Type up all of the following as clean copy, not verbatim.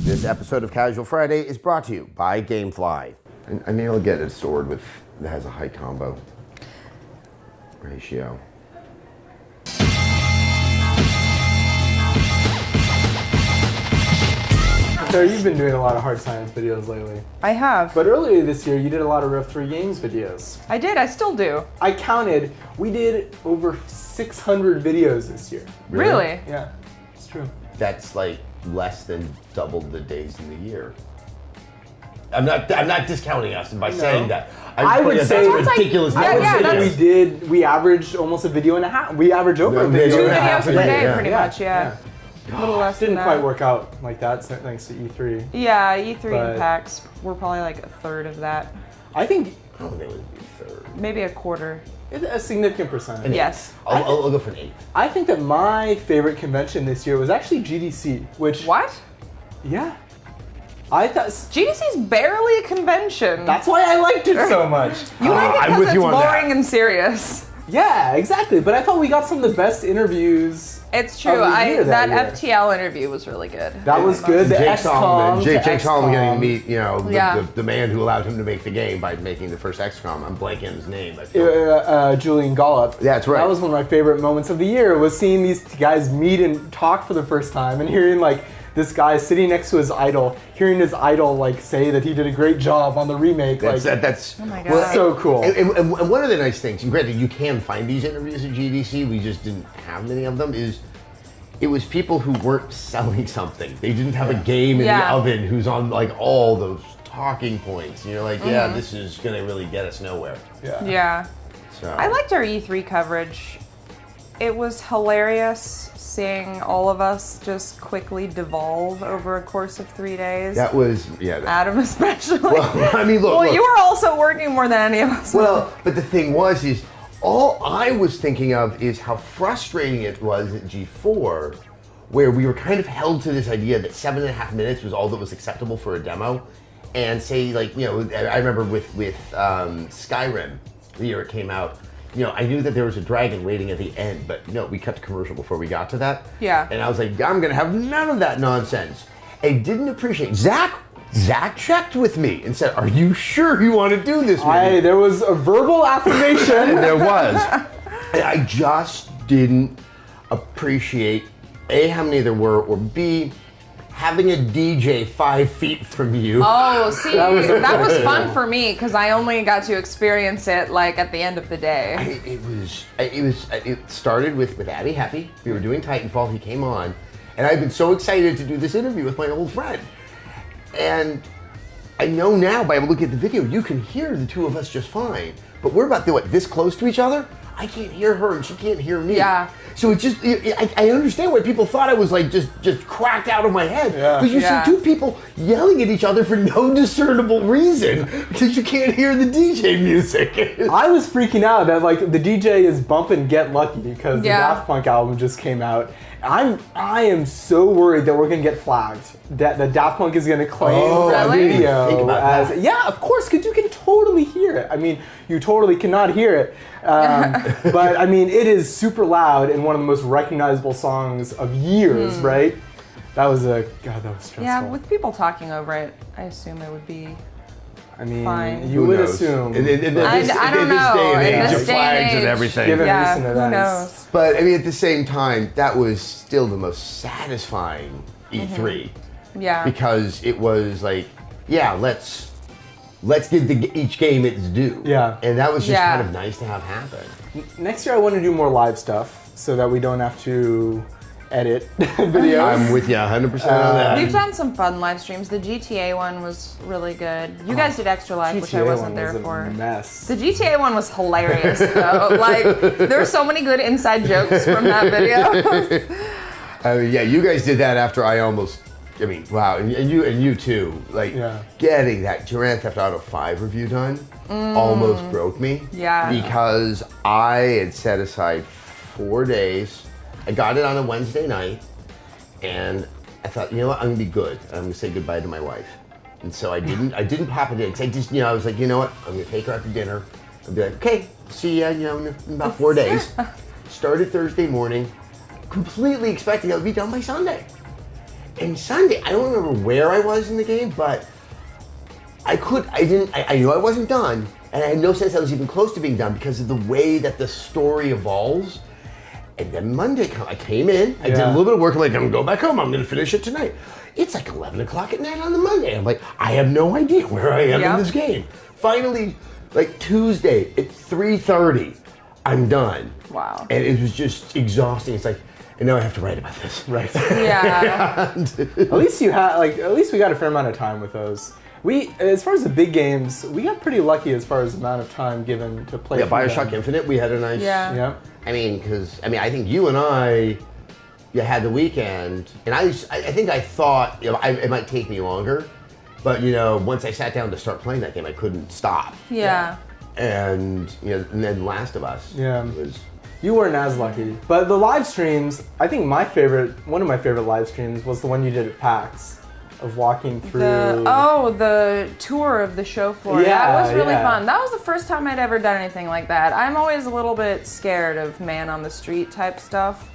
This episode of Casual Friday is brought to you by Gamefly. I need to get a sword that has a high combo ratio. So you've been doing a lot of hard science videos lately. I have. But earlier this year, you did a lot of Rev 3 Games videos. I did, I still do. I counted, we did over 600 videos this year. Really? Yeah, it's true. That's like less than double the days in the year. I'm not discounting us by saying that. I would say that's ridiculous. Like, I would say we averaged almost a video and a half. We average over a video 2 and a half videos per day, pretty much, yeah. A little less than Didn't that. quite work out like that, so thanks to E3. Yeah, E3 But- and PAX were probably like a third of that. I think I don't think it would be a third. Maybe a quarter. it's a significant percentage. Yes. I'll go for an 8. I think that my favorite convention this year was actually GDC, which... What? Yeah. I thought... GDC's barely a convention. That's why I liked it so much. You like it I'm because with it's you on that. boring and serious. Yeah, exactly. But I thought we got some of the best interviews. It's true. Of the year That year. FTL interview was really good. That was good. The Jake Solomon, XCOM, Jake Solomon getting to meet, Yeah. the man who allowed him to make the game by making the first XCOM. I'm blanking on his name. I feel. Julian Gollop. That's right. That was one of my favorite moments of the year, was seeing these guys meet and talk for the first time and hearing like this guy sitting next to his idol, hearing his idol like say that he did a great job on the remake. That's Oh my God. so cool. And one of the nice things, and granted you can find these interviews at GDC, we just didn't have many of them, is it was people who weren't selling something. They didn't have a game in the oven who's on like all those talking points. And you're like, yeah, this is gonna really get us nowhere. Yeah. So I liked our E3 coverage. It was hilarious seeing all of us just quickly devolve over a course of 3 days. that was Adam especially. well, I mean, look. You were also working more than any of us. Well, but the thing is all I was thinking of is how frustrating it was at G4, where we were kind of held to this idea that 7.5 minutes was all that was acceptable for a demo. And say, like, I remember with Skyrim, the year it came out, I knew that there was a dragon waiting at the end, but no, we cut to commercial before we got to that. Yeah. And I was like, I'm gonna have none of that nonsense. I didn't appreciate Zach checked with me and said, "Are you sure you want to do this with me?" There was a verbal affirmation. There was. And I just didn't appreciate A, how many there were, or B, having a DJ 5 feet from you. Oh, see, that was fun for me because I only got to experience it like at the end of the day. It started with Abby Happy. We were doing Titanfall. He came on, and I've been so excited to do this interview with my old friend. And I know now by looking at the video, you can hear the two of us just fine. But we're about this close to each other. I can't hear her, and she can't hear me. Yeah. So it just, I understand why people thought I was like just cracked out of my head. Yeah. Because you see two people yelling at each other for no discernible reason because you can't hear the DJ music. I was freaking out that like the DJ is bumping Get Lucky because the Daft Punk album just came out. I am so worried that we're gonna get flagged. That the Daft Punk is gonna claim that really? video Think about as that. yeah, of course, because you can totally hear it. I mean, you totally cannot hear it, but I mean, it is super loud and one of the most recognizable songs of years, right? That was stressful. Yeah, with people talking over it, I assume it would be. I mean, fine. you Who would knows? assume. In this I don't know. day and In age this of day and flags and age. everything. Given Yeah, recent who events. knows? But I mean, at the same time, that was still the most satisfying E3 Yeah. because it was like, yeah, let's give each game its due. Yeah. And that was just Yeah. kind of nice to have happen. Next year, I want to do more live stuff so that we don't have to edit videos. I'm with you 100% on that. We've done some fun live streams. The GTA one was really good. You guys did Extra Life, which I GTA wasn't one there was for. a mess. The GTA one was hilarious though. Like, there were so many good inside jokes from that video. I mean, yeah, you guys did that after wow, and you too. Like, getting that Grand Theft Auto 5 review done almost broke me. Yeah. Because I had set aside 4 days. I got it on a Wednesday night, and I thought, you know what, I'm gonna be good. I'm gonna say goodbye to my wife. And so I didn't pop it in. 'Cause I was like, you know what, I'm gonna take her after dinner. I'd be like, okay, see ya, in about 4 days. Started Thursday morning, completely expecting I would be done by Sunday. And Sunday, I don't remember where I was in the game, but I knew I wasn't done, and I had no sense I was even close to being done because of the way that the story evolves. And then Monday, I came in, I did a little bit of work, I'm like, I'm gonna go back home, I'm gonna finish it tonight. It's like 11 o'clock at night on the Monday. I'm like, I have no idea where I am in this game. Finally, like Tuesday at 3:30, I'm done. Wow. And it was just exhausting. It's like, and now I have to write about this. Right. Yeah. At least you had, at least we got a fair amount of time with those. As far as the big games, we got pretty lucky as far as the amount of time given to play. Yeah, Bioshock Infinite, we had a nice. Yeah. I mean, I think you and I, had the weekend, and I think I thought it might take me longer, but once I sat down to start playing that game, I couldn't stop. Yeah. And and then Last of Us. Yeah. Was, you weren't as lucky, but the live streams. I think one of my favorite live streams was the one you did at PAX. Of walking through the tour of the show floor. Yeah, that was really fun. That was the first time I'd ever done anything like that. I'm always a little bit scared of man on the street type stuff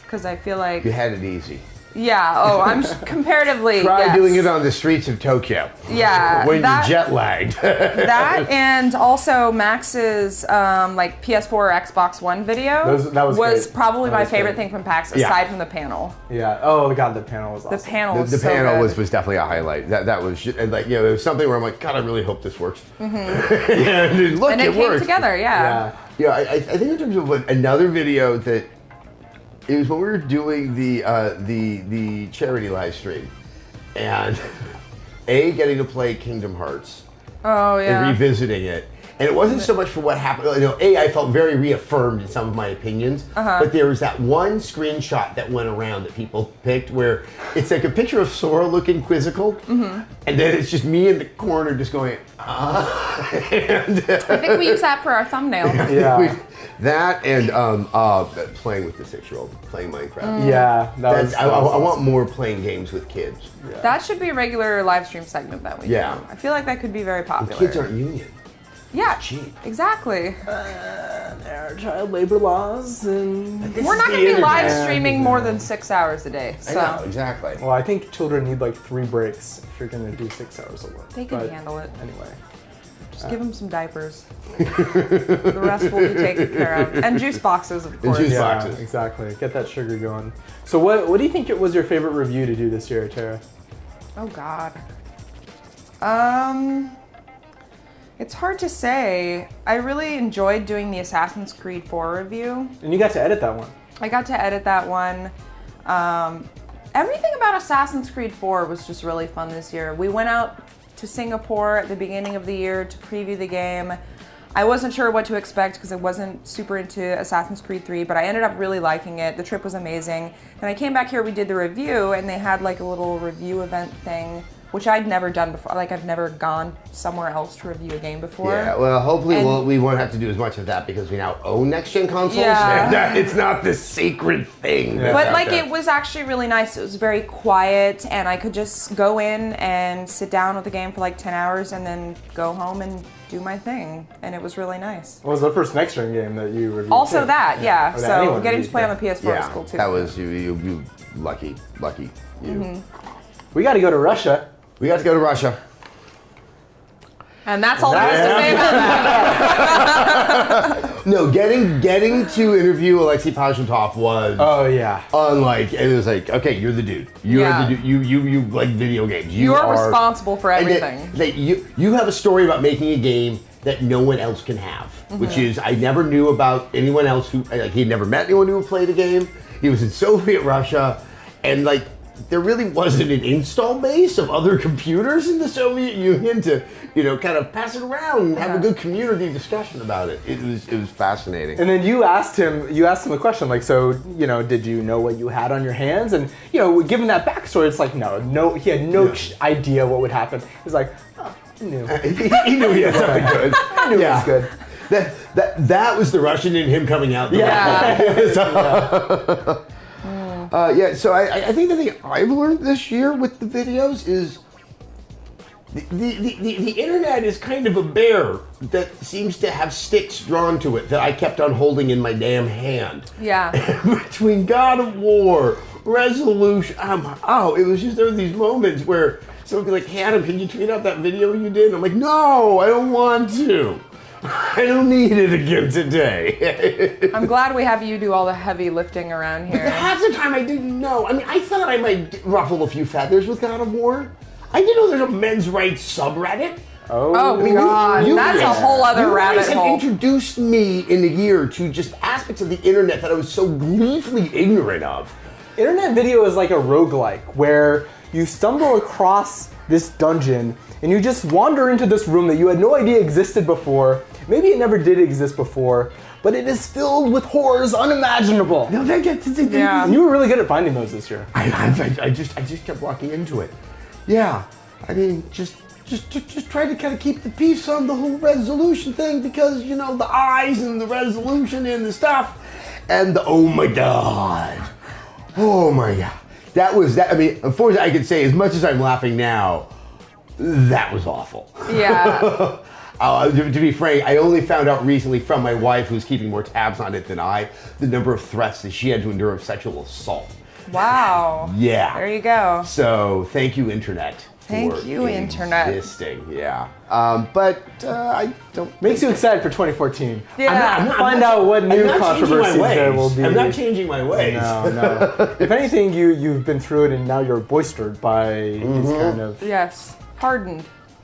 because I feel like you had it easy. Yeah. Oh, I'm comparatively. Try doing it on the streets of Tokyo. Yeah. When you're jet lagged. That and also Max's like PS4 or Xbox One video that was probably my favorite thing from PAX aside from the panel. Yeah. Oh god, the panel was awesome. The panel was the so panel good. was definitely a highlight. That was just, like it was something where I'm like, God, I really hope this works. And look, and it came worked. together. Yeah. I think in terms of another video that. It was when we were doing the charity live stream, and getting to play Kingdom Hearts. Oh yeah. And revisiting it, and it wasn't so much for what happened. I felt very reaffirmed in some of my opinions, but there was that one screenshot that went around that people picked where it's like a picture of Sora looking quizzical, and then it's just me in the corner just going, and I think we use that for our thumbnail. Yeah. That and playing with the 6-year-old, playing Minecraft. Yeah, that was I want more playing games with kids. Yeah. That should be a regular live stream segment that we do. I feel like that could be very popular. The kids aren't union. Yeah, it's cheap. Exactly. There are child labor laws, and we're not going to be live streaming more than 6 hours a day. So. I know, exactly. Well, I think children need like 3 breaks if you're going to do 6 hours of work. They can handle it. Anyway. Just give them some diapers. The rest will be taken care of. And juice boxes, of course. And juice boxes. Exactly. Get that sugar going. So what do you think it was your favorite review to do this year, Tara? Oh, God. It's hard to say. I really enjoyed doing the Assassin's Creed 4 review. And you got to edit that one. I got to edit that one. Everything about Assassin's Creed 4 was just really fun this year. We went out to Singapore at the beginning of the year to preview the game. I wasn't sure what to expect because I wasn't super into Assassin's Creed 3, but I ended up really liking it. The trip was amazing. And I came back here, we did the review, and they had like a little review event thing, which I'd never done before. Like I've never gone somewhere else to review a game before. Yeah, well, hopefully we won't have to do as much of that because we now own next-gen consoles. Yeah. And it's not this sacred thing. Yeah. But like it was actually really nice. It was very quiet, and I could just go in and sit down with the game for like 10 hours and then go home and do my thing. And it was really nice. What was the first next-gen game that you reviewed? Also too? that, yeah. So getting to play on the PS4 yeah, was cool too. That was you lucky you. We got to go to Russia. We got to go to Russia. And that's all there is to say about that. No, getting to interview Alexei Pajitnov was unlike. It was like, okay, you're the dude. You're the dude. You like video games. You're responsible for everything. You have a story about making a game that no one else can have, which is I never knew about anyone else who he had never met anyone who played a game. He was in Soviet Russia, and like. There really wasn't an install base of other computers in the Soviet Union to, kind of pass it around and have a good community discussion about it. It was fascinating. And then you asked him a question like, so, did you know what you had on your hands? And, given that backstory, it's like, no, he had no idea what would happen. He's like, oh, he knew. He knew he had something good. I knew it was good. That was the Russian in him coming out. So I think the thing I've learned this year with the videos is the internet is kind of a bear that seems to have sticks drawn to it that I kept on holding in my damn hand. Yeah. Between God of War, resolution. Oh, it was just, there were these moments where someone would be like, Adam, can you tweet out that video you did? And I'm like, no, I don't want to. I don't need it again today. I'm glad we have you do all the heavy lifting around here. But half the time I didn't know. I mean, I thought I might ruffle a few feathers with God of War. I didn't know there's a men's rights subreddit. Oh, God, that's a whole other rabbit hole. You guys have introduced me in a year to just aspects of the internet that I was so gleefully ignorant of. Internet video is like a roguelike where you stumble across this dungeon and you just wander into this room that you had no idea existed before. Maybe it never did exist before, but it is filled with horrors unimaginable. No, yeah. And you were really good at finding those this year. I just kept walking into it. Yeah, I mean, just try to kind of keep the peace on the whole resolution thing because, you know, the eyes and the resolution and the stuff and the, oh my God. That was, I mean, unfortunately I could say as much as I'm laughing now, that was awful. Yeah. To be frank, I only found out recently from my wife, who's keeping more tabs on it than I, the number of threats that she had to endure of sexual assault. Wow. Yeah. There you go. So thank you, Internet. Thank you, Internet. Existing, yeah. But I don't. Makes you excited for 2014. Yeah. I'm not find out what new controversies there will be. I'm not changing my ways. No. If anything, you've been through it and now you're boistered by these kind of. Yes. Hardened.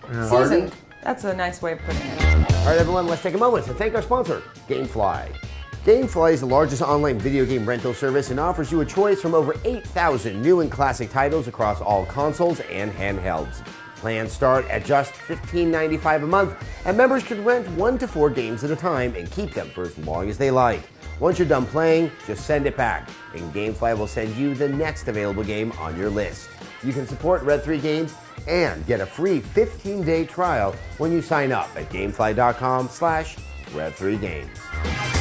Yeah. Seasoned. That's a nice way of putting it. All right, everyone, let's take a moment to thank our sponsor, GameFly. GameFly is the largest online video game rental service and offers you a choice from over 8,000 new and classic titles across all consoles and handhelds. Plans start at just $15.95 a month, and members can rent 1 to 4 games at a time and keep them for as long as they like. Once you're done playing, just send it back, and GameFly will send you the next available game on your list. You can support Red 3 Games and get a free 15-day trial when you sign up at gamefly.com/Red3Games.